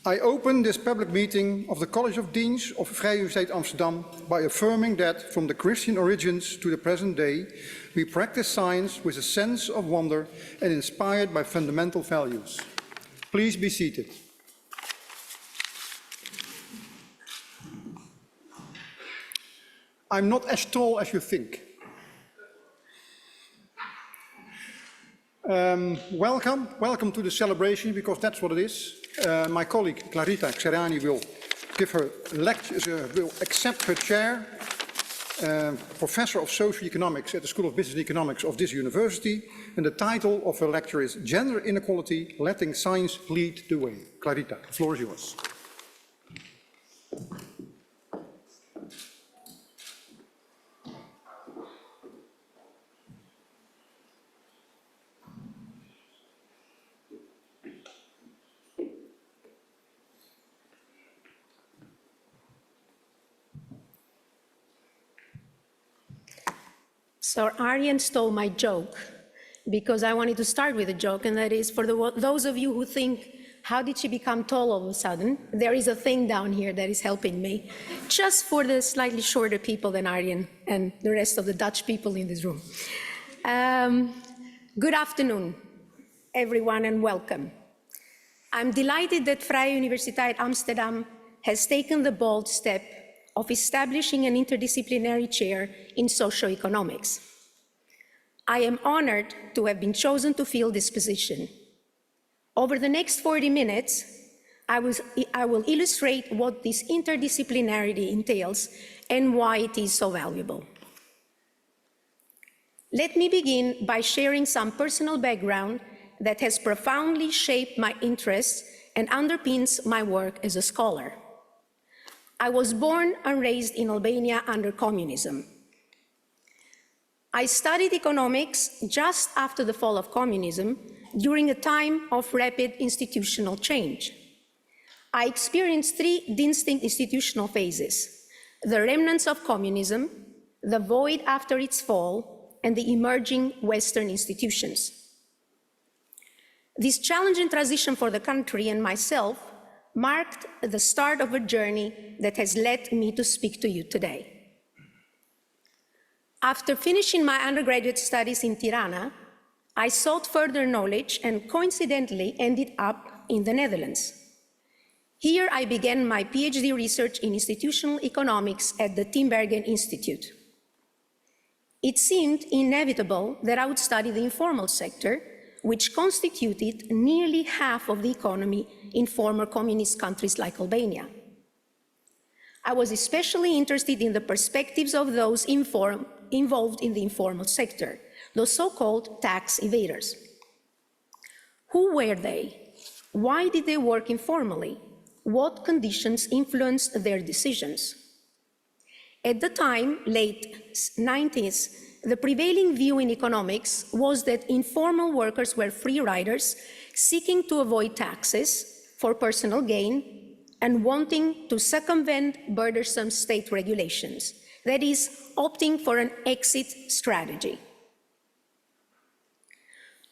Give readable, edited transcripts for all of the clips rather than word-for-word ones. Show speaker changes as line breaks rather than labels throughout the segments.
I open this public meeting of the College of Deans of Vrije Universiteit Amsterdam by affirming that from the Christian origins to the present day, we practice science with a sense of wonder and inspired by fundamental values. Please be seated. I'm not as tall as you think. Welcome to the celebration, because that's what it is. My colleague Klarita Gërxhani will give her lecture, will accept her chair, Professor of Socio-Economics at the School of Business and Economics of this university, and the title of her lecture is Gender Inequality, Letting Science Lead the Way. Klarita, the floor is yours.
So Arjen stole my joke, because I wanted to start with a joke, and that is for those of you who think, how did she become tall all of a sudden? There is a thing down here that is helping me, just for the slightly shorter people than Arjen and the rest of the Dutch people in this room. Good afternoon, everyone, and welcome. I'm delighted that Vrije Universiteit Amsterdam has taken the bold step of establishing an interdisciplinary chair in socio-economics. I am honored to have been chosen to fill this position. Over the next 40 minutes, I will illustrate what this interdisciplinarity entails and why it is so valuable. Let me begin by sharing some personal background that has profoundly shaped my interests and underpins my work as a scholar. I was born and raised in Albania under communism. I studied economics just after the fall of communism, during a time of rapid institutional change. I experienced three distinct institutional phases: the remnants of communism, the void after its fall, and the emerging Western institutions. This challenging transition for the country and myself marked the start of a journey that has led me to speak to you today. After finishing my undergraduate studies in Tirana, I sought further knowledge and coincidentally ended up in the Netherlands. Here I began my PhD research in institutional economics at the Tinbergen Institute. It seemed inevitable that I would study the informal sector, which constituted nearly half of the economy in former communist countries like Albania. I was especially interested in the perspectives of those involved in the informal sector, those so-called tax evaders. Who were they? Why did they work informally? What conditions influenced their decisions? At the time, late 90s, the prevailing view in economics was that informal workers were free riders seeking to avoid taxes for personal gain and wanting to circumvent burdensome state regulations, that is, opting for an exit strategy.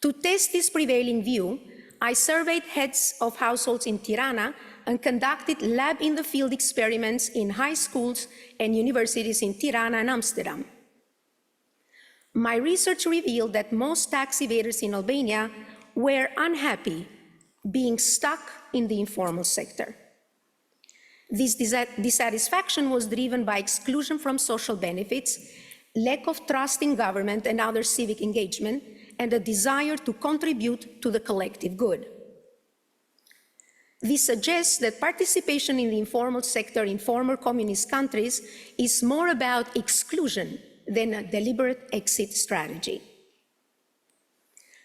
To test this prevailing view, I surveyed heads of households in Tirana and conducted lab-in-the-field experiments in high schools and universities in Tirana and Amsterdam. My research revealed that most tax evaders in Albania were unhappy being stuck in the informal sector. This dissatisfaction was driven by exclusion from social benefits, lack of trust in government and other civic engagement, and a desire to contribute to the collective good. This suggests that participation in the informal sector in former communist countries is more about exclusion than a deliberate exit strategy.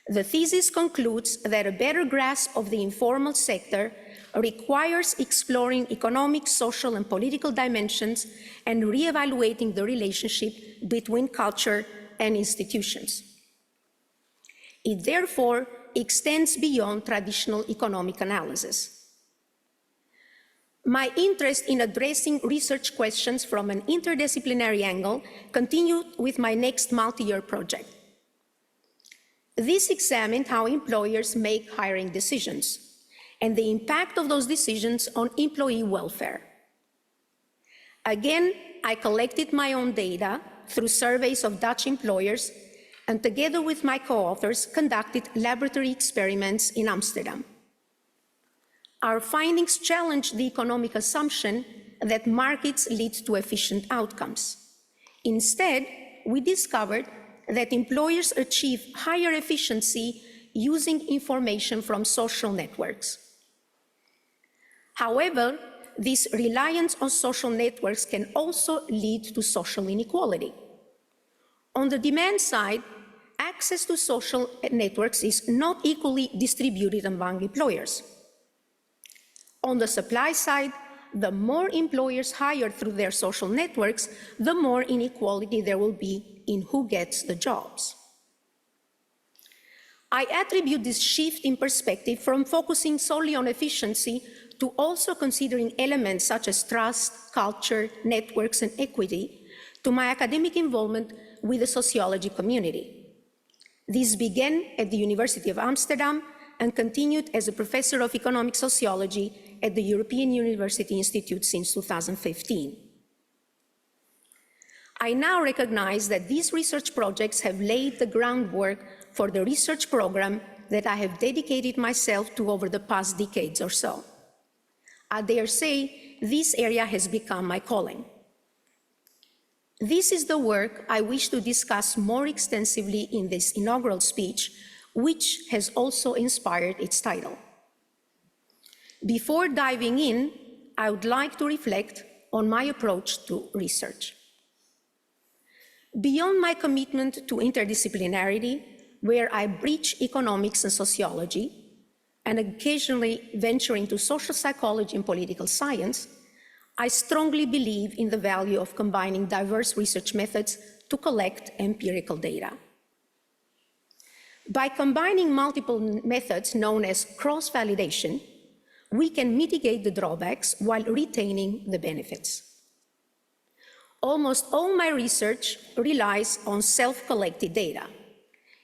The thesis concludes that a better grasp of the informal sector requires exploring economic, social, and political dimensions and reevaluating the relationship between culture and institutions. It therefore extends beyond traditional economic analysis. My interest in addressing research questions from an interdisciplinary angle continued with my next multi-year project. This examined how employers make hiring decisions and the impact of those decisions on employee welfare. Again, I collected my own data through surveys of Dutch employers, and together with my co-authors, conducted laboratory experiments in Amsterdam. Our findings challenged the economic assumption that markets lead to efficient outcomes. Instead, we discovered that employers achieve higher efficiency using information from social networks. However, this reliance on social networks can also lead to social inequality. On the demand side, access to social networks is not equally distributed among employers. On the supply side, the more employers hire through their social networks, the more inequality there will be in who gets the jobs. I attribute this shift in perspective from focusing solely on efficiency to also considering elements such as trust, culture, networks, and equity to my academic involvement with the sociology community. This began at the University of Amsterdam and continued as a professor of economic sociology at the European University Institute since 2015. I now recognize that these research projects have laid the groundwork for the research program that I have dedicated myself to over the past decades or so. I dare say this area has become my calling. This is the work I wish to discuss more extensively in this inaugural speech, which has also inspired its title. Before diving in, I would like to reflect on my approach to research. Beyond my commitment to interdisciplinarity, where I bridge economics and sociology, and occasionally venture into social psychology and political science, I strongly believe in the value of combining diverse research methods to collect empirical data. By combining multiple methods known as cross-validation, we can mitigate the drawbacks while retaining the benefits. Almost all my research relies on self-collected data,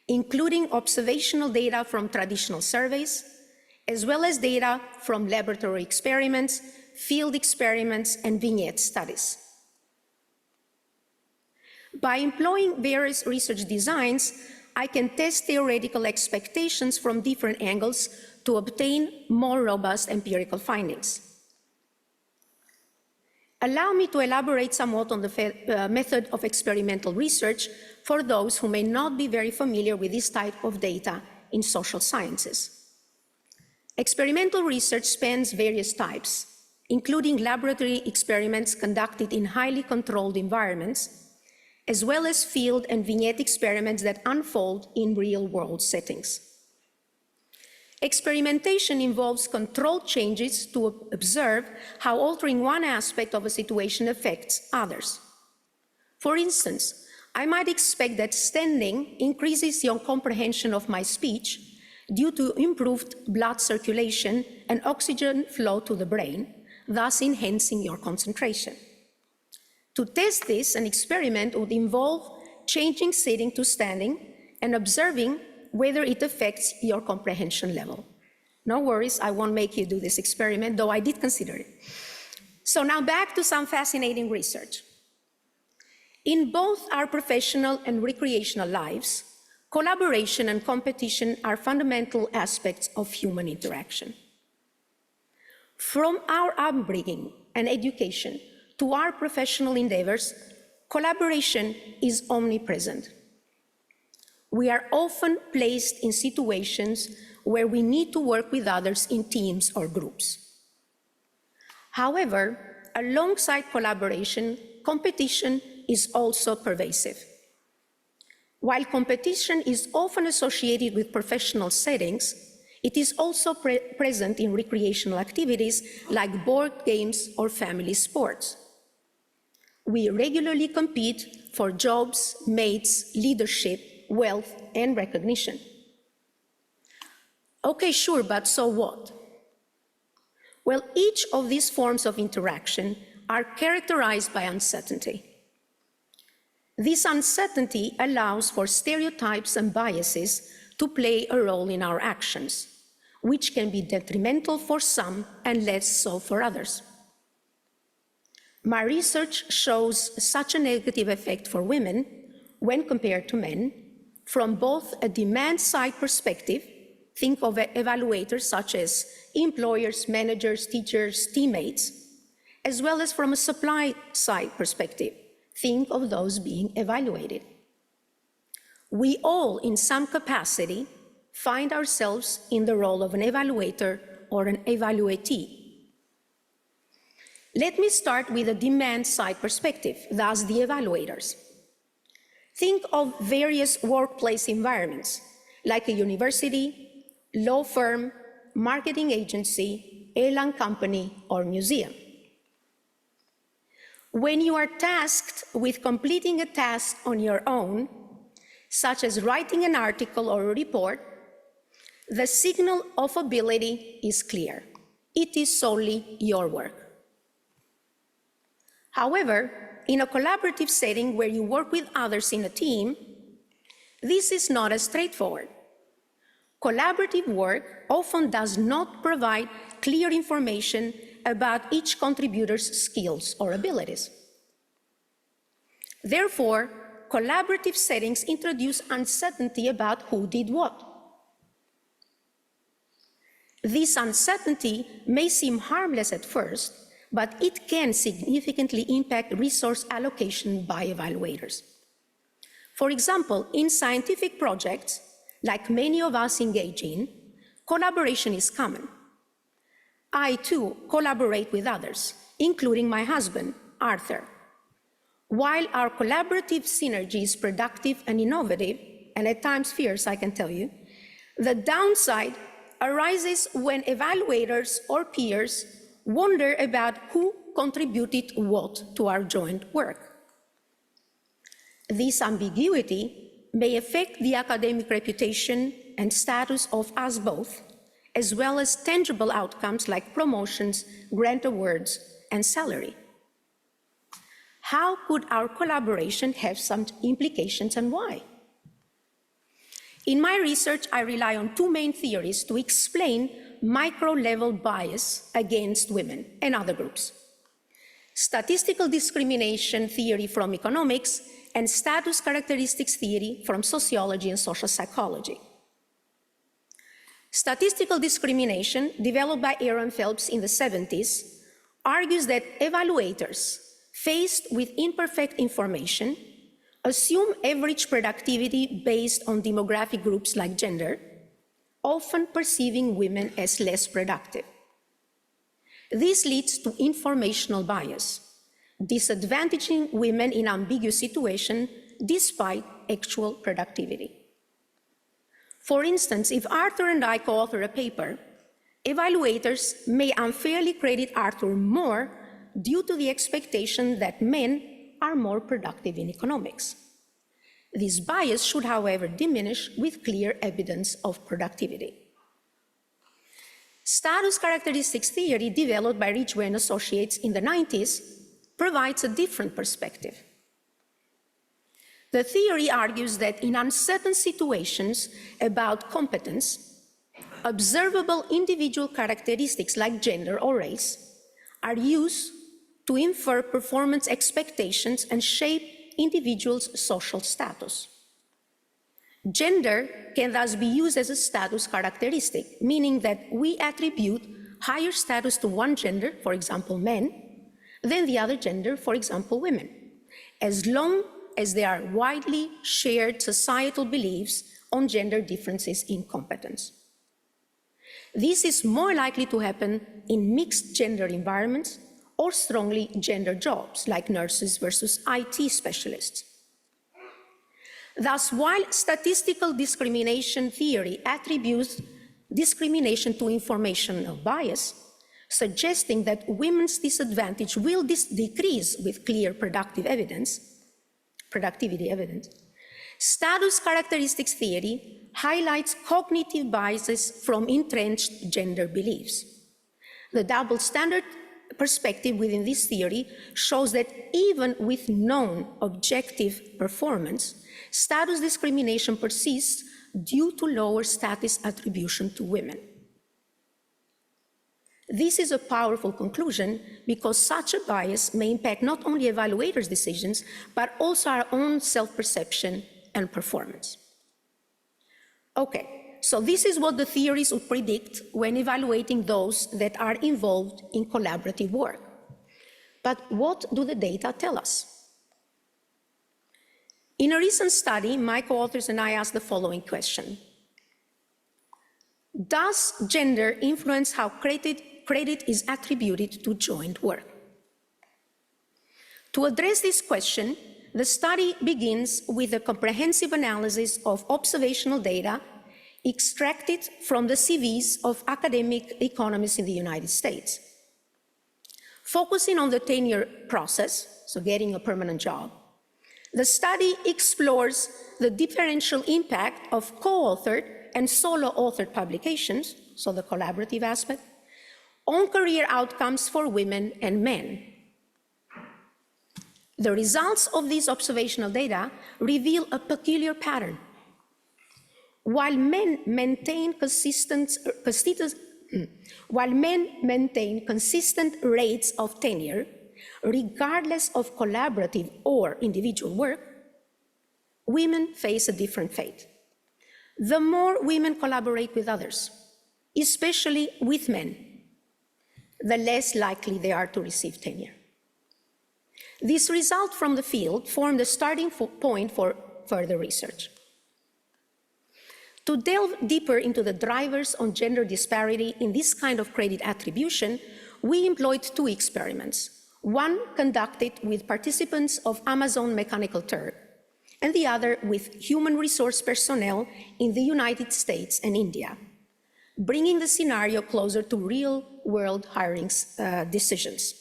including observational data from traditional surveys, as well as data from laboratory experiments, field experiments, and vignette studies. By employing various research designs, I can test theoretical expectations from different angles to obtain more robust empirical findings. Allow me to elaborate somewhat on the method of experimental research for those who may not be very familiar with this type of data in social sciences. Experimental research spans various types, including laboratory experiments conducted in highly controlled environments, as well as field and vignette experiments that unfold in real-world settings. Experimentation involves controlled changes to observe how altering one aspect of a situation affects others. For instance, I might expect that standing increases your comprehension of my speech due to improved blood circulation and oxygen flow to the brain, thus enhancing your concentration. To test this, an experiment would involve changing sitting to standing and observing whether it affects your comprehension level. No worries, I won't make you do this experiment, though I did consider it. So now back to some fascinating research. In both our professional and recreational lives, collaboration and competition are fundamental aspects of human interaction. From our upbringing and education to our professional endeavors, collaboration is omnipresent. We are often placed in situations where we need to work with others in teams or groups. However, alongside collaboration, competition is also pervasive. While competition is often associated with professional settings, it is also present in recreational activities like board games or family sports. We regularly compete for jobs, mates, leadership, wealth, and recognition. Okay, sure, but so what? Well, each of these forms of interaction are characterized by uncertainty. This uncertainty allows for stereotypes and biases to play a role in our actions, which can be detrimental for some and less so for others. My research shows such a negative effect for women when compared to men from both a demand-side perspective, think of evaluators such as employers, managers, teachers, teammates, as well as from a supply-side perspective, think of those being evaluated. We all, in some capacity, find ourselves in the role of an evaluator or an evaluatee. Let me start with a demand-side perspective, thus the evaluators. Think of various workplace environments, like a university, law firm, marketing agency, airline company, or museum. When you are tasked with completing a task on your own, such as writing an article or a report, the signal of ability is clear. It is solely your work. However, in a collaborative setting where you work with others in a team, this is not as straightforward. Collaborative work often does not provide clear information about each contributor's skills or abilities. Therefore, collaborative settings introduce uncertainty about who did what. This uncertainty may seem harmless at first, but it can significantly impact resource allocation by evaluators. For example, in scientific projects, like many of us engage in, collaboration is common. I, too, collaborate with others, including my husband, Arthur. While our collaborative synergy is productive and innovative, and at times fierce, I can tell you, the downside arises when evaluators or peers wonder about who contributed what to our joint work. This ambiguity may affect the academic reputation and status of us both, as well as tangible outcomes like promotions, grant awards, and salary. How could our collaboration have some implications and why? In my research, I rely on two main theories to explain micro-level bias against women and other groups: statistical discrimination theory from economics and status characteristics theory from sociology and social psychology. Statistical discrimination, developed by Aaron Phelps in the 70s, argues that evaluators faced with imperfect information assume average productivity based on demographic groups like gender, often perceiving women as less productive. This leads to informational bias, disadvantaging women in ambiguous situations despite actual productivity. For instance, if Arthur and I co-author a paper, evaluators may unfairly credit Arthur more due to the expectation that men are more productive in economics. This bias should, however, diminish with clear evidence of productivity. Status characteristics theory, developed by Ridgway and Associates in the 90s, provides a different perspective. The theory argues that in uncertain situations about competence, observable individual characteristics like gender or race are used to infer performance expectations and shape individuals' social status. Gender can thus be used as a status characteristic, meaning that we attribute higher status to one gender, for example, men, than the other gender, for example, women, as long as there are widely shared societal beliefs on gender differences in competence. This is more likely to happen in mixed gender environments or strongly gender jobs, like nurses versus IT specialists. Thus, while statistical discrimination theory attributes discrimination to informational bias, suggesting that women's disadvantage will decrease with clear productivity evidence, status characteristics theory highlights cognitive biases from entrenched gender beliefs. The double standard perspective within this theory shows that even with known objective performance, status discrimination persists due to lower status attribution to women. This is a powerful conclusion because such a bias may impact not only evaluators' decisions, but also our own self-perception and performance. Okay, so this is what the theories would predict when evaluating those that are involved in collaborative work. But what do the data tell us? In a recent study, my co-authors and I asked the following question. Does gender influence how credit is attributed to joint work? To address this question, the study begins with a comprehensive analysis of observational data extracted from the CVs of academic economists in the United States. Focusing on the tenure process, so getting a permanent job, the study explores the differential impact of co-authored and solo-authored publications, so the collaborative aspect, on career outcomes for women and men. The results of these observational data reveal a peculiar pattern. While men maintain consistent rates of tenure, regardless of collaborative or individual work, women face a different fate. The more women collaborate with others, especially with men, the less likely they are to receive tenure. This result from the field formed a starting point for further research. To delve deeper into the drivers on gender disparity in this kind of credit attribution, we employed two experiments, one conducted with participants of Amazon Mechanical Turk, and the other with human resource personnel in the United States and India, bringing the scenario closer to real-world hiring decisions.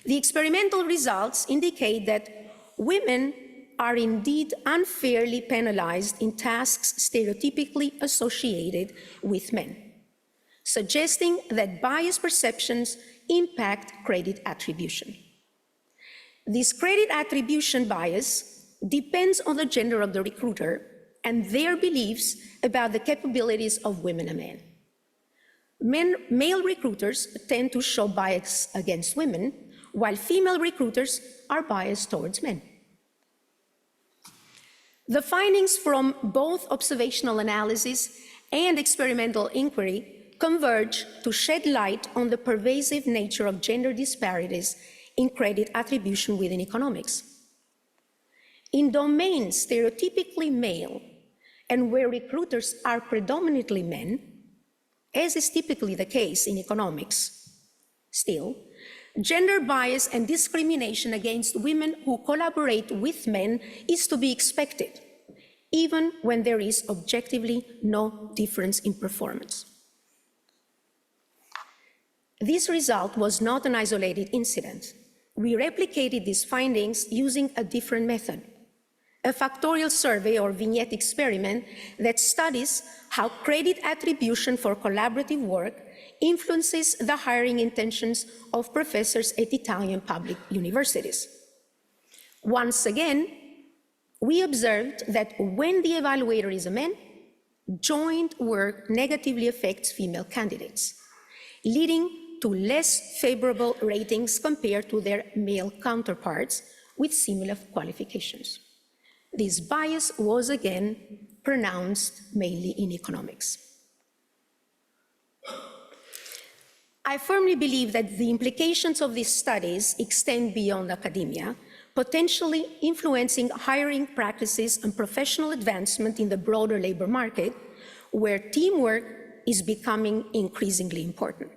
The experimental results indicate that women are indeed unfairly penalized in tasks stereotypically associated with men, suggesting that biased perceptions impact credit attribution. This credit attribution bias depends on the gender of the recruiter and their beliefs about the capabilities of women and men. Male recruiters tend to show bias against women, while female recruiters are biased towards men. The findings from both observational analysis and experimental inquiry converge to shed light on the pervasive nature of gender disparities in credit attribution within economics. In domains stereotypically male and where recruiters are predominantly men, as is typically the case in economics, still, gender bias and discrimination against women who collaborate with men is to be expected, even when there is objectively no difference in performance. This result was not an isolated incident. We replicated these findings using a different method, a factorial survey or vignette experiment that studies how credit attribution for collaborative work influences the hiring intentions of professors at Italian public universities. Once again, we observed that when the evaluator is a man, joint work negatively affects female candidates, leading to less favorable ratings compared to their male counterparts with similar qualifications. This bias was again pronounced mainly in economics. I firmly believe that the implications of these studies extend beyond academia, potentially influencing hiring practices and professional advancement in the broader labor market, where teamwork is becoming increasingly important.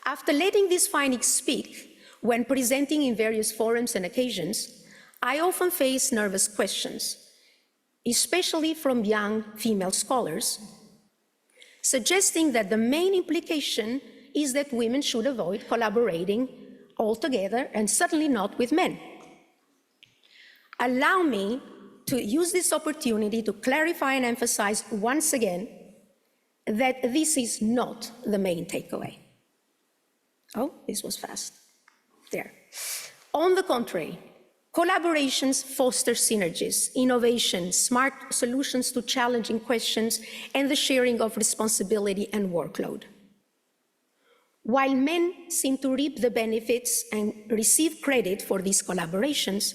After letting these findings speak, when presenting in various forums and occasions, I often face nervous questions, especially from young female scholars, suggesting that the main implication is that women should avoid collaborating altogether and certainly not with men. Allow me to use this opportunity to clarify and emphasize once again that this is not the main takeaway. Oh, this was fast. There. On the contrary, Collaborations foster synergies, innovation, smart solutions to challenging questions, and the sharing of responsibility and workload. While men seem to reap the benefits and receive credit for these collaborations,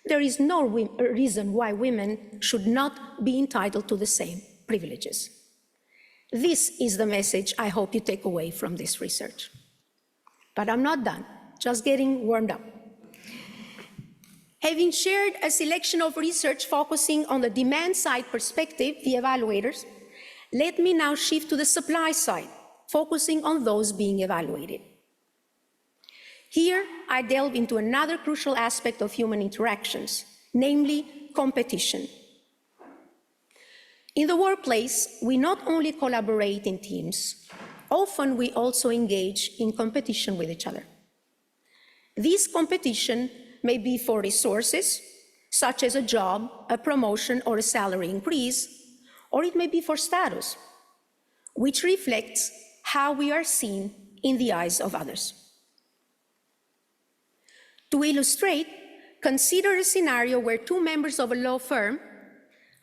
there is no reason why women should not be entitled to the same privileges. This is the message I hope you take away from this research. But I'm not done, just getting warmed up. Having shared a selection of research focusing on the demand-side perspective, the evaluators, let me now shift to the supply side, focusing on those being evaluated. Here, I delve into another crucial aspect of human interactions, namely competition. In the workplace, we not only collaborate in teams, often we also engage in competition with each other. This competition may be for resources, such as a job, a promotion, or a salary increase, or it may be for status, which reflects how we are seen in the eyes of others. To illustrate, consider a scenario where two members of a law firm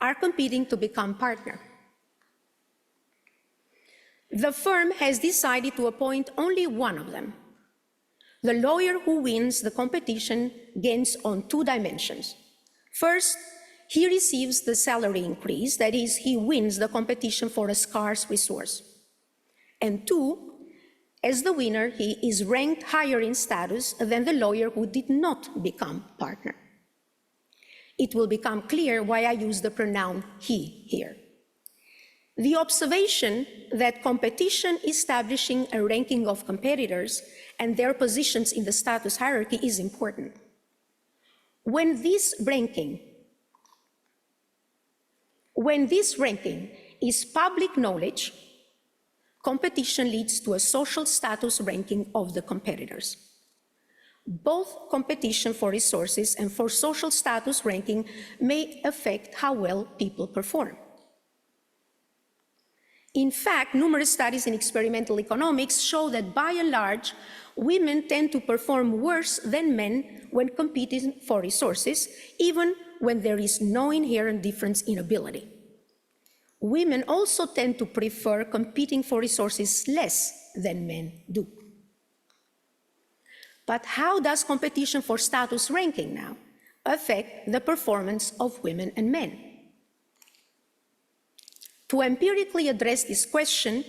are competing to become partner. The firm has decided to appoint only one of them. The lawyer who wins the competition gains on two dimensions. First, he receives the salary increase, that is, he wins the competition for a scarce resource. And two, as the winner, he is ranked higher in status than the lawyer who did not become partner. It will become clear why I use the pronoun he here. The observation that competition establishing a ranking of competitors and their positions in the status hierarchy is important. When this ranking is public knowledge, competition leads to a social status ranking of the competitors. Both competition for resources and for social status ranking may affect how well people perform. In fact, numerous studies in experimental economics show that by and large, women tend to perform worse than men when competing for resources, even when there is no inherent difference in ability. Women also tend to prefer competing for resources less than men do. But how does competition for status ranking now affect the performance of women and men? To empirically address this question,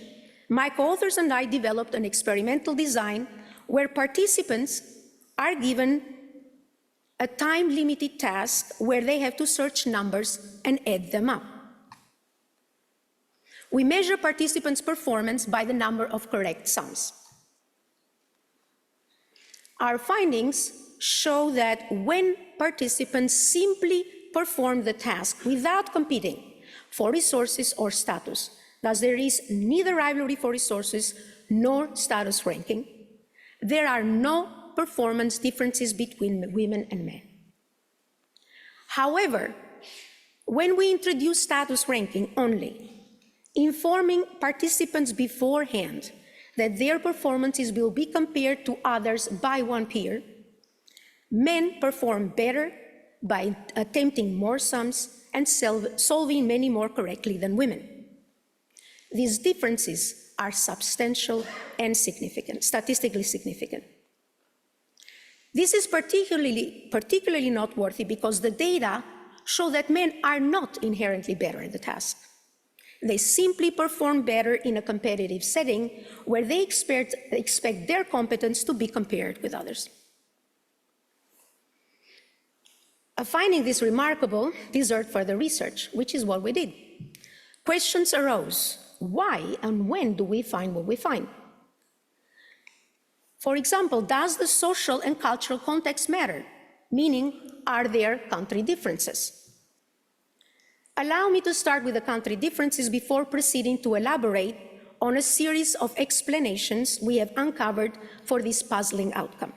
my co-authors and I developed an experimental design where participants are given a time-limited task where they have to search numbers and add them up. We measure participants' performance by the number of correct sums. Our findings show that when participants simply perform the task without competing for resources or status, thus there is neither rivalry for resources nor status ranking, there are no performance differences between women and men. However, when we introduce status ranking only, informing participants beforehand that their performances will be compared to others by one peer, men perform better by attempting more sums and solving many more correctly than women. These differences are substantial and significant, statistically significant. This is particularly noteworthy because the data show that men are not inherently better at the task. They simply perform better in a competitive setting where they expect their competence to be compared with others. Finding this remarkable deserved further research, which is what we did. Questions arose. Why and when do we find what we find? For example, does the social and cultural context matter? Meaning, are there country differences? Allow me to start with the country differences before proceeding to elaborate on a series of explanations we have uncovered for this puzzling outcome.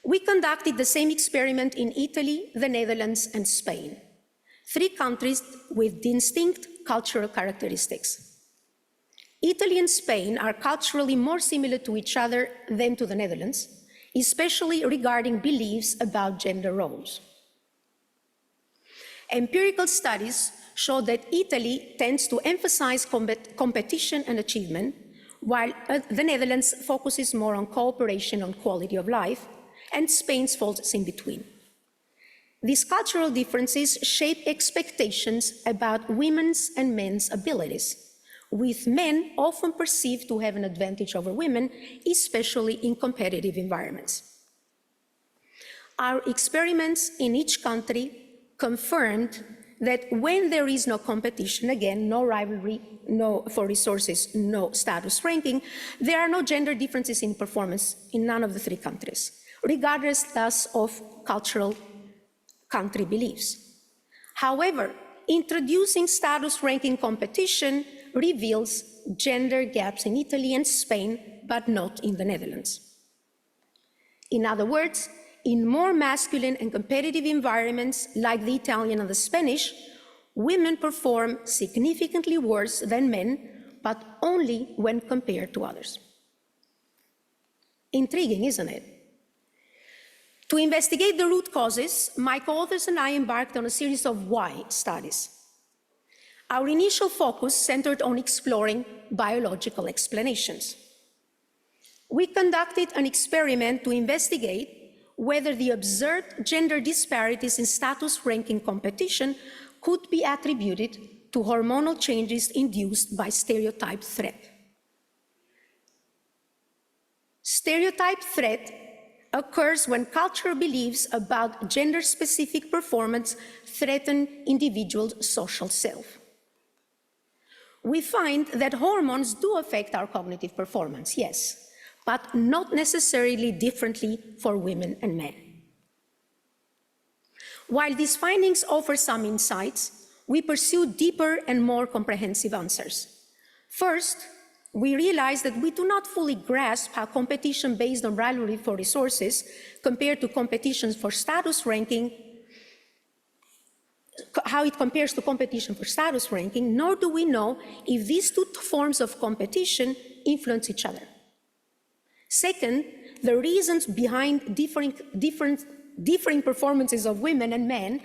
We conducted the same experiment in Italy, the Netherlands, and Spain, 3 countries with distinct cultural characteristics. Italy and Spain are culturally more similar to each other than to the Netherlands, especially regarding beliefs about gender roles. Empirical studies show that Italy tends to emphasize competition and achievement, while the Netherlands focuses more on cooperation and quality of life, and Spain falls in between. These cultural differences shape expectations about women's and men's abilities, with men often perceived to have an advantage over women, especially in competitive environments. Our experiments in each country confirmed that when there is no competition, again, no rivalry, no for resources, no status ranking, there are no gender differences in performance in none of the three countries, regardless thus of cultural country beliefs. However, introducing status ranking competition reveals gender gaps in Italy and Spain, but not in the Netherlands. In other words, in more masculine and competitive environments like the Italian and the Spanish, women perform significantly worse than men, but only when compared to others. Intriguing, isn't it? To investigate the root causes, my co-authors and I embarked on a series of why studies. Our initial focus centered on exploring biological explanations. We conducted an experiment to investigate whether the observed gender disparities in status ranking competition could be attributed to hormonal changes induced by stereotype threat. Stereotype threat occurs when cultural beliefs about gender-specific performance threaten individuals' social self. We find that hormones do affect our cognitive performance, yes, but not necessarily differently for women and men. While these findings offer some insights, we pursue deeper and more comprehensive answers. First, we realize that we do not fully grasp how competition based on rivalry for resources compared to competitions for status ranking, how it compares to competition for status ranking, nor do we know if these two forms of competition influence each other. Second, the reasons behind differing performances of women and men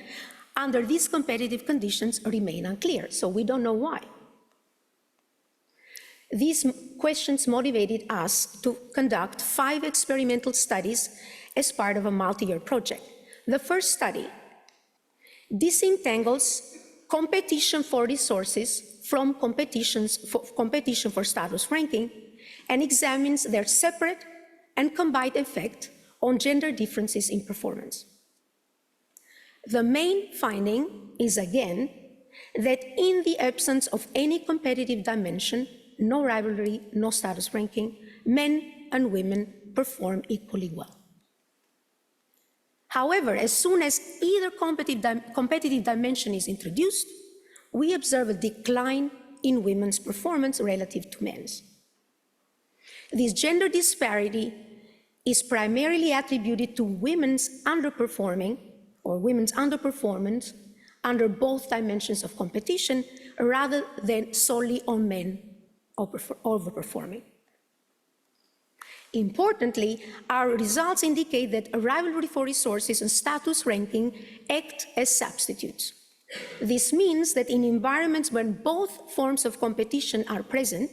under these competitive conditions remain unclear, so we don't know why. These questions motivated us to conduct 5 experimental studies as part of a multi-year project. The first study disentangles competition for resources from competition for status ranking and examines their separate and combined effect on gender differences in performance. The main finding is, again, that in the absence of any competitive dimension, no rivalry, no status ranking, men and women perform equally well. However, as soon as either competitive dimension is introduced, we observe a decline in women's performance relative to men's. This gender disparity is primarily attributed to women's underperforming or women's underperformance under both dimensions of competition rather than solely on men overperforming. Importantly, our results indicate that a rivalry for resources and status ranking act as substitutes. This means that in environments when both forms of competition are present,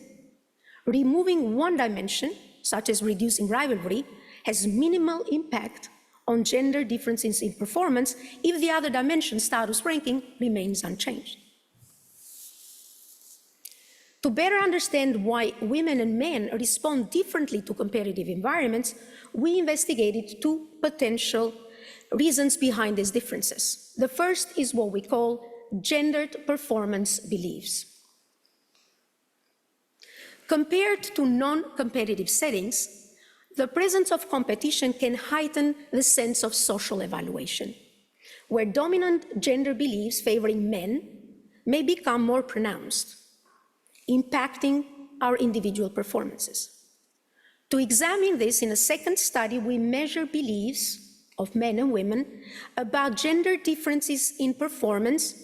removing one dimension, such as reducing rivalry, has minimal impact on gender differences in performance if the other dimension, status ranking, remains unchanged. To better understand why women and men respond differently to competitive environments, we investigated 2 potential reasons behind these differences. The first is what we call gendered performance beliefs. Compared to non-competitive settings, the presence of competition can heighten the sense of social evaluation, where dominant gender beliefs favoring men may become more pronounced, impacting our individual performances. To examine this, in a second study, we measure beliefs of men and women about gender differences in performance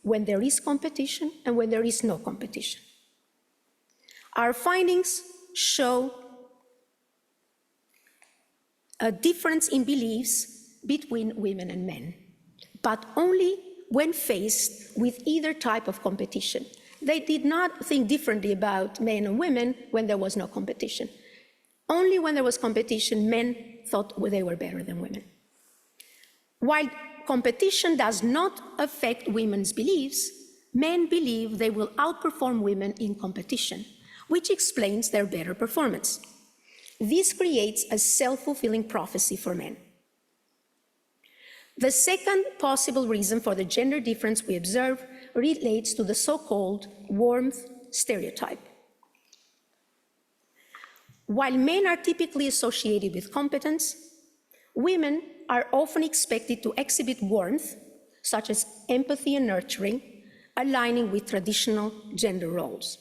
when there is competition and when there is no competition. Our findings show a difference in beliefs between women and men, but only when faced with either type of competition. They did not think differently about men and women when there was no competition. Only when there was competition, men thought they were better than women. While competition does not affect women's beliefs, men believe they will outperform women in competition, which explains their better performance. This creates a self-fulfilling prophecy for men. The second possible reason for the gender difference we observe relates to the so-called warmth stereotype. While men are typically associated with competence, women are often expected to exhibit warmth, such as empathy and nurturing, aligning with traditional gender roles.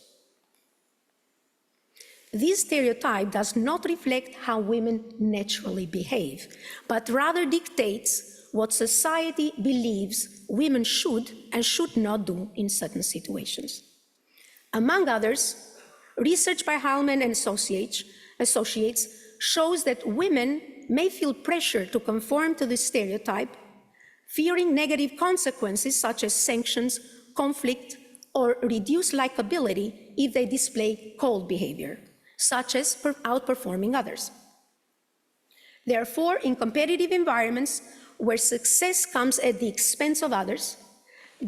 This stereotype does not reflect how women naturally behave, but rather dictates what society believes women should and should not do in certain situations. Among others, research by Hallman and Associates shows that women may feel pressure to conform to this stereotype, fearing negative consequences such as sanctions, conflict, or reduced likability if they display cold behavior, such as outperforming others. Therefore, in competitive environments where success comes at the expense of others,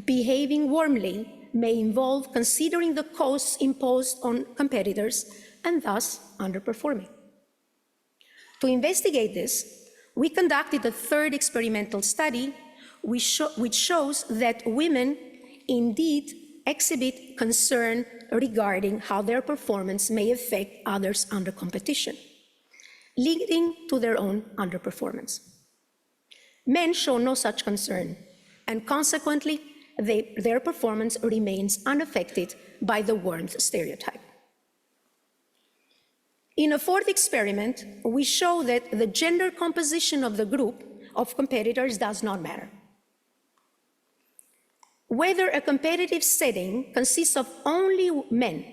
behaving warmly may involve considering the costs imposed on competitors and thus underperforming. To investigate this, we conducted a third experimental study which shows that women indeed exhibit concern regarding how their performance may affect others under competition, leading to their own underperformance. Men show no such concern, and consequently, their performance remains unaffected by the warmth stereotype. In a fourth experiment, we show that the gender composition of the group of competitors does not matter. Whether a competitive setting consists of only men,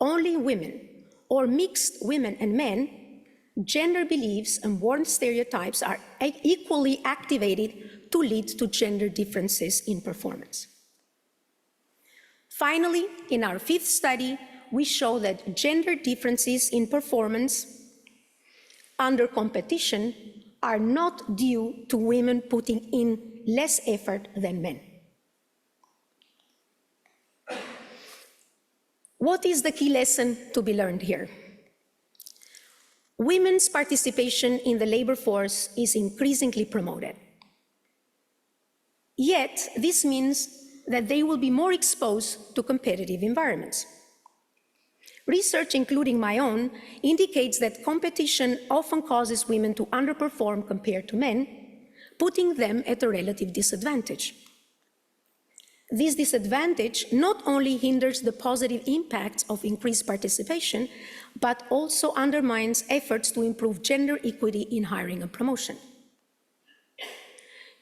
only women, or mixed women and men, gender beliefs and warmth stereotypes are equally activated to lead to gender differences in performance. Finally, in our fifth study, we show that gender differences in performance under competition are not due to women putting in less effort than men. What is the key lesson to be learned here? Women's participation in the labor force is increasingly promoted. Yet, this means that they will be more exposed to competitive environments. Research, including my own, indicates that competition often causes women to underperform compared to men, putting them at a relative disadvantage. This disadvantage not only hinders the positive impacts of increased participation, but also undermines efforts to improve gender equity in hiring and promotion.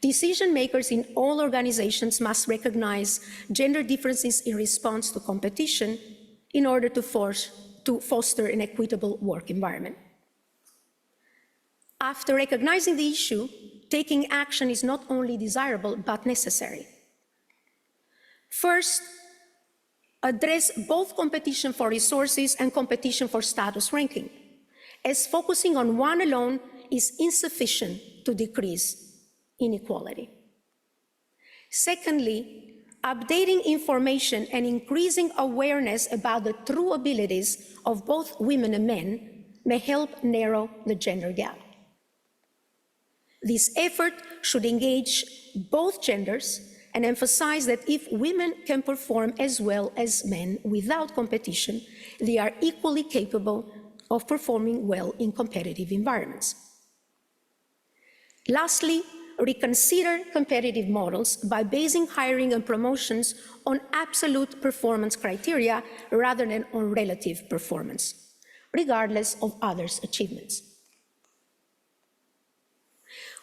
Decision makers in all organizations must recognize gender differences in response to competition in order to foster an equitable work environment. After recognizing the issue, taking action is not only desirable, but necessary. First, address both competition for resources and competition for status ranking, as focusing on one alone is insufficient to decrease inequality. Secondly, updating information and increasing awareness about the true abilities of both women and men may help narrow the gender gap. This effort should engage both genders and emphasize that if women can perform as well as men without competition, they are equally capable of performing well in competitive environments. Lastly, reconsider competitive models by basing hiring and promotions on absolute performance criteria rather than on relative performance, regardless of others' achievements.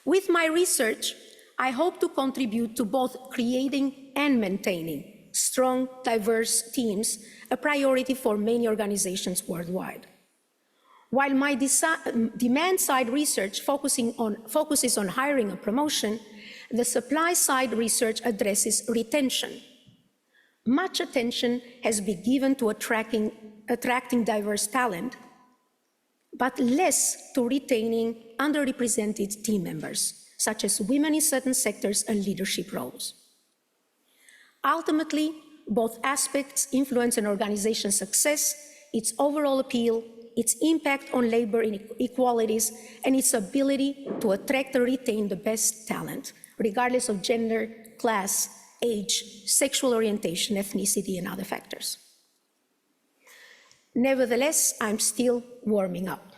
With my research, I hope to contribute to both creating and maintaining strong, diverse teams, a priority for many organizations worldwide. While my demand-side research focuses on hiring and promotion, the supply-side research addresses retention. Much attention has been given to attracting diverse talent, but less to retaining underrepresented team members, such as women in certain sectors and leadership roles. Ultimately, both aspects influence an organization's success, its overall appeal, its impact on labor inequalities, and its ability to attract and retain the best talent, regardless of gender, class, age, sexual orientation, ethnicity, and other factors. Nevertheless, I'm still warming up.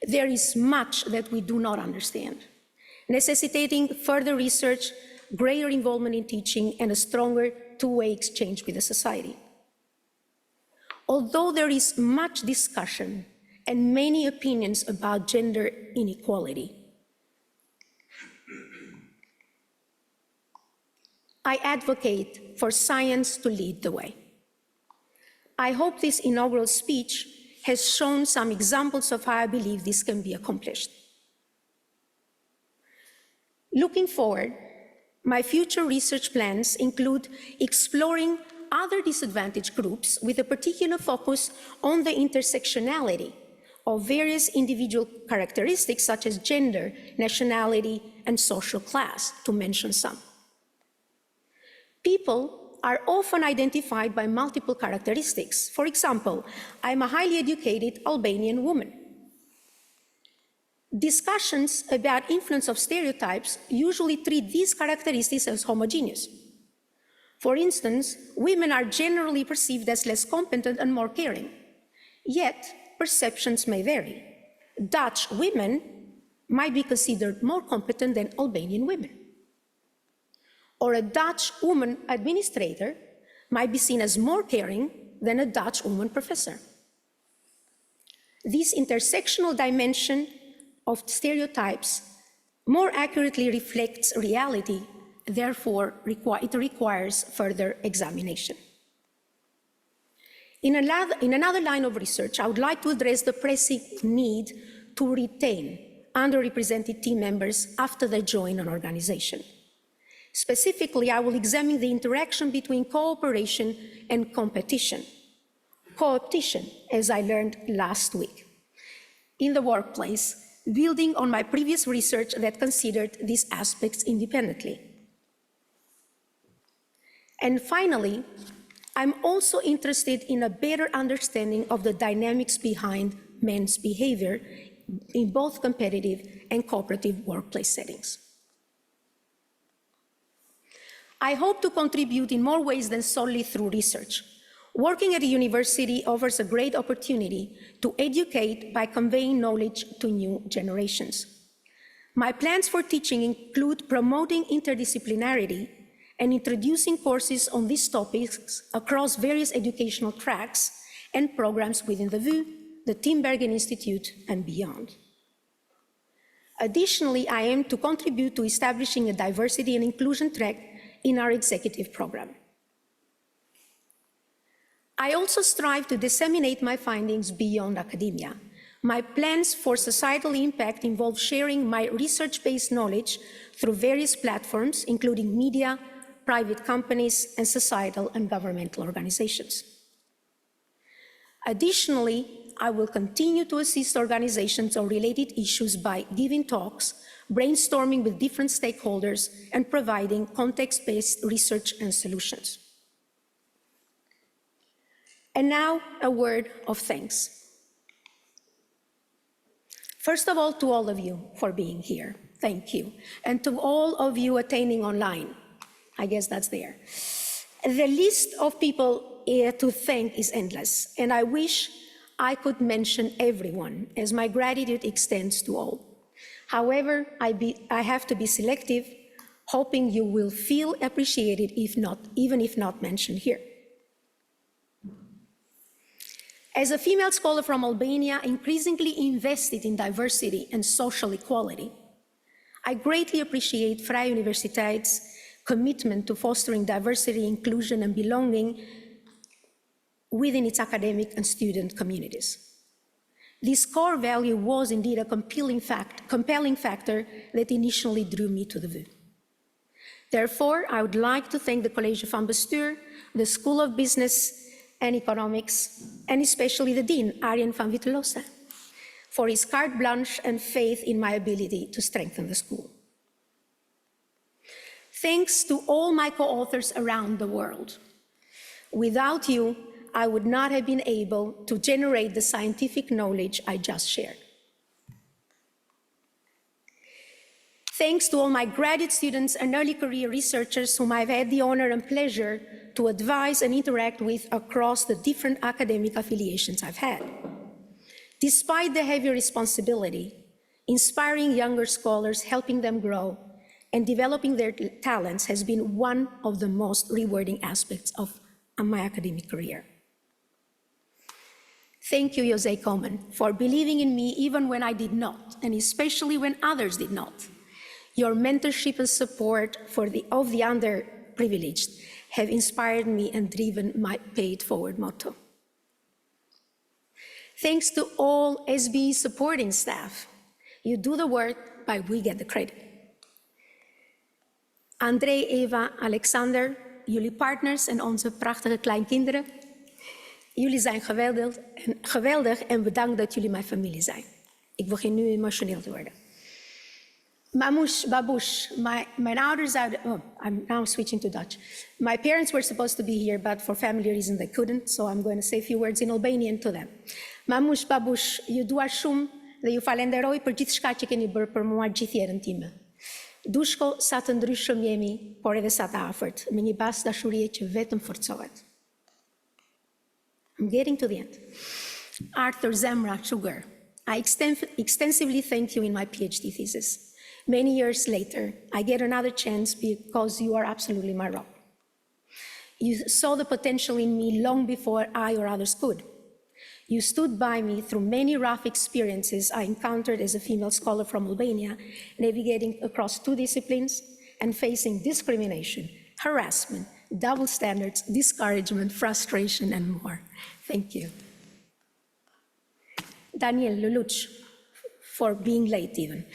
There is much that we do not understand, necessitating further research, greater involvement in teaching, and a stronger two-way exchange with the society. Although there is much discussion and many opinions about gender inequality, I advocate for science to lead the way. I hope this inaugural speech has shown some examples of how I believe this can be accomplished. Looking forward, my future research plans include exploring other disadvantaged groups with a particular focus on the intersectionality of various individual characteristics such as gender, nationality, and social class, to mention some. People are often identified by multiple characteristics. For example, I'm a highly educated Albanian woman. Discussions about influence of stereotypes usually treat these characteristics as homogeneous. For instance, women are generally perceived as less competent and more caring, yet perceptions may vary. Dutch women might be considered more competent than Albanian women. Or a Dutch woman administrator might be seen as more caring than a Dutch woman professor. This intersectional dimension of stereotypes more accurately reflects reality, therefore it requires further examination. In another line of research, I would like to address the pressing need to retain underrepresented team members after they join an organization. Specifically, I will examine the interaction between cooperation and competition, coopetition, as I learned last week, in the workplace, building on my previous research that considered these aspects independently. And finally, I'm also interested in a better understanding of the dynamics behind men's behavior in both competitive and cooperative workplace settings. I hope to contribute in more ways than solely through research. Working at a university offers a great opportunity to educate by conveying knowledge to new generations. My plans for teaching include promoting interdisciplinarity and introducing courses on these topics across various educational tracks and programs within the VU, the Tinbergen Institute, and beyond. Additionally, I aim to contribute to establishing a diversity and inclusion track in our executive program. I also strive to disseminate my findings beyond academia. My plans for societal impact involve sharing my research-based knowledge through various platforms, including media, private companies, and societal and governmental organizations. Additionally, I will continue to assist organizations on related issues by giving talks, brainstorming with different stakeholders, and providing context-based research and solutions. And now, a word of thanks. First of all, to all of you for being here. Thank you. And to all of you attending online. I guess that's there. The list of people to thank is endless, and I wish I could mention everyone, as my gratitude extends to all. However, I have to be selective, hoping you will feel appreciated, even if not mentioned here. As a female scholar from Albania, increasingly invested in diversity and social equality, I greatly appreciate Vrije Universiteit's commitment to fostering diversity, inclusion, and belonging within its academic and student communities. This core value was indeed a compelling factor that initially drew me to the VU. Therefore, I would like to thank the College van Bestuur, the School of Business and Economics, and especially the Dean, Arjen van Wittelosa, for his carte blanche and faith in my ability to strengthen the school. Thanks to all my co-authors around the world. Without you, I would not have been able to generate the scientific knowledge I just shared. Thanks to all my graduate students and early career researchers whom I've had the honor and pleasure to advise and interact with across the different academic affiliations I've had. Despite the heavy responsibility, inspiring younger scholars, helping them grow, and developing their talents has been one of the most rewarding aspects of my academic career. Thank you, José Komen, for believing in me even when I did not, and especially when others did not. Your mentorship and support of the underprivileged have inspired me and driven my Pay It Forward motto. Thanks to all SBE supporting staff. You do the work, but we get the credit. André, Eva, Alexander, jullie partners en onze prachtige kleinkinderen. Jullie zijn geweldig en bedankt dat jullie mijn familie zijn. Ik begin nu emotioneel te worden. Mamouche, babouche, mijn ouders uit... Oh, I'm now switching to Dutch. My parents were supposed to be here, but for family reasons they couldn't, so I'm going to say a few words in Albanian to them. Mamouche, babouche, ju dua shumë dhe ju falenderoj për gjithë shka që keni bërë për mua gjithë jetën time. Dushko sa të ndryshëm jemi, por edhe sa të afërt, me një bas dashurie që vetëm forcohet. I'm getting to the end. Arthur Zemra Sugar, I extensively thank you in my PhD thesis. Many years later, I get another chance because you are absolutely my rock. You saw the potential in me long before I or others could. You stood by me through many rough experiences I encountered as a female scholar from Albania, navigating across 2 disciplines and facing discrimination, harassment, double standards, discouragement, frustration, and more. Thank you. Daniel Luluch, for being late even.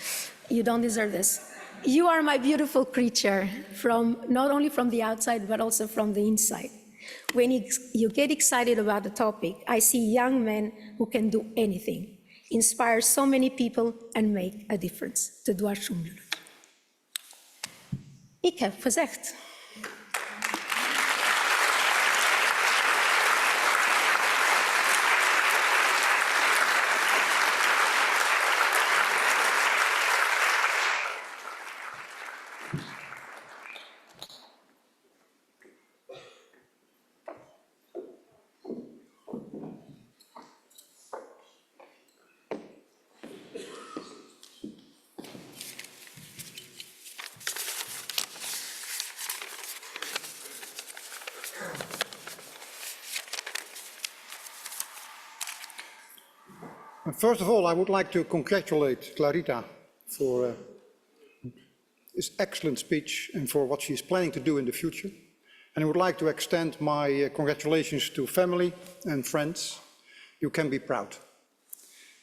You don't deserve this. You are my beautiful creature, not only from the outside, but also from the inside. When you get excited about a topic, I see young men who can do anything, inspire so many people, and make a difference. Te dua shumë Luluch. Ik heb gezegd.
First of all, I would like to congratulate Klarita for this excellent speech and for what she's planning to do in the future. And I would like to extend my congratulations to family and friends. You can be proud.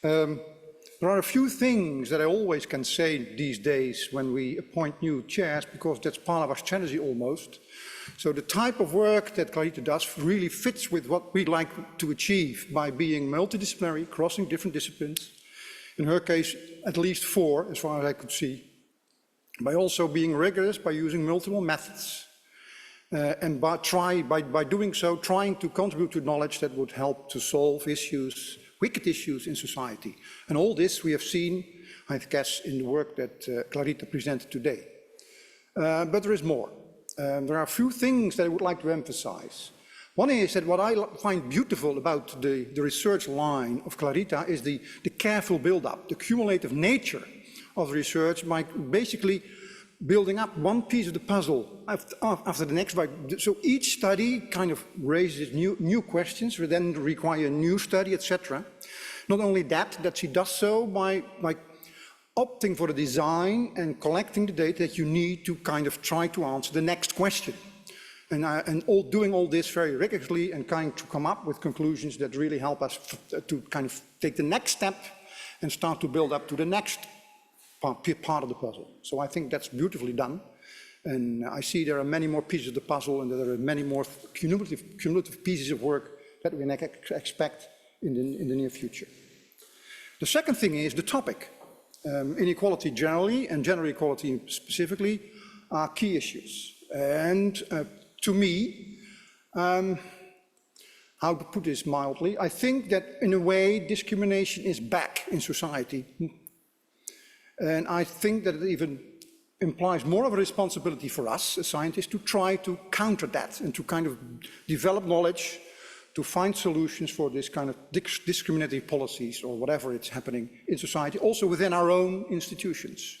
There are a few things that I always can say these days when we appoint new chairs, because that's part of our strategy almost. So the type of work that Klarita does really fits with what we'd like to achieve by being multidisciplinary, crossing different disciplines. In her case, at least 4, as far as I could see. By also being rigorous, by using multiple methods. And by doing so, trying to contribute to knowledge that would help to solve issues, wicked issues in society. And all this we have seen, I guess, in the work that Klarita presented today. But there is more. There are a few things that I would like to emphasize. One is that what I find beautiful about the research line of Klarita is the careful build-up, the cumulative nature of the research by basically building up one piece of the puzzle after the next. So each study kind of raises new questions, which then require a new study, etc. Not only that she does so by opting for the design and collecting the data that you need to kind of try to answer the next question. and doing all this very rigorously and kind to come up with conclusions that really help us to kind of take the next step and start to build up to the next part of the puzzle. So I think that's beautifully done. And I see there are many more pieces of the puzzle, and there are many more cumulative pieces of work that we expect in the near future. The second thing is the topic. Inequality generally and gender equality specifically are key issues. And to me, how to put this mildly, I think that in a way discrimination is back in society. And I think that it even implies more of a responsibility for us as scientists to try to counter that and to kind of develop knowledge, to find solutions for this kind of discriminatory policies or whatever it's happening in society, also within our own institutions.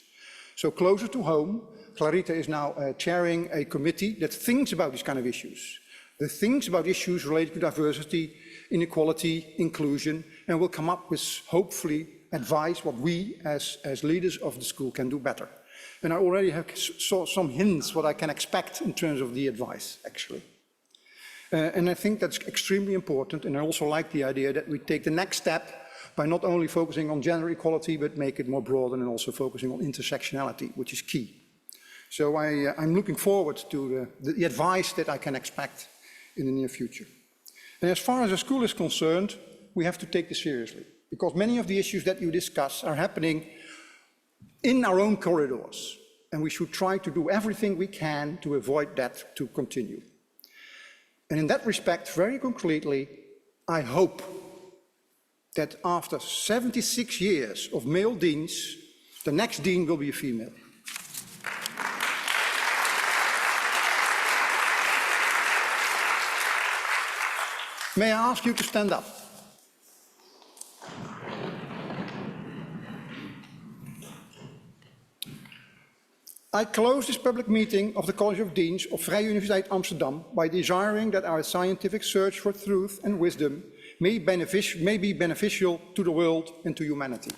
So closer to home, Klarita is now chairing a committee that thinks about these kind of issues. That thinks about issues related to diversity, inequality, inclusion, and will come up with, hopefully, advice what we as leaders of the school can do better. And I already saw some hints what I can expect in terms of the advice, actually. And I think that's extremely important, and I also like the idea that we take the next step by not only focusing on gender equality, but make it more broad and also focusing on intersectionality, which is key. So I'm looking forward to the advice that I can expect in the near future. And as far as the school is concerned, we have to take this seriously, because many of the issues that you discuss are happening in our own corridors, and we should try to do everything we can to avoid that to continue. And in that respect, very concretely, I hope that after 76 years of male deans, the next dean will be a female. May I ask you to stand up? I close this public meeting of the College of Deans of Vrije Universiteit Amsterdam by desiring that our scientific search for truth and wisdom may be beneficial to the world and to humanity.